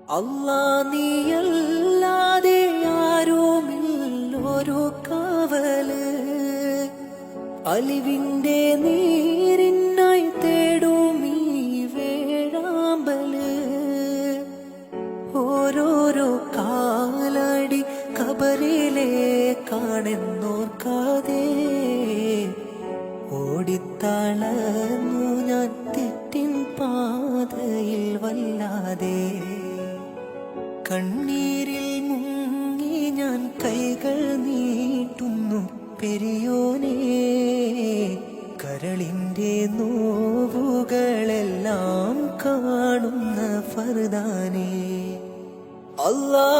അല്ലാ നീയല്ലാതെ ആരുമില്ലൊരു കാവല്, അലിവിന്റെ നീരിനായി തേടും ഈ വേഴാമ്പല്. ഓരോരോ കാലടി കബറിലെ കാണുന്നോർക്കാതെ ഓടിത്തളർന്നു ഞാൻ തെറ്റിൻ പാതയിൽ വല്ലാതെ. കണ്ണീരിൽ മുങ്ങി ഞാൻ കൈകൾ നീട്ടുന്നു പെരിയോനേ, കരളിന്റെ നോവുകളെല്ലാം കാണുന്ന ഫർദാനേ. അല്ലാ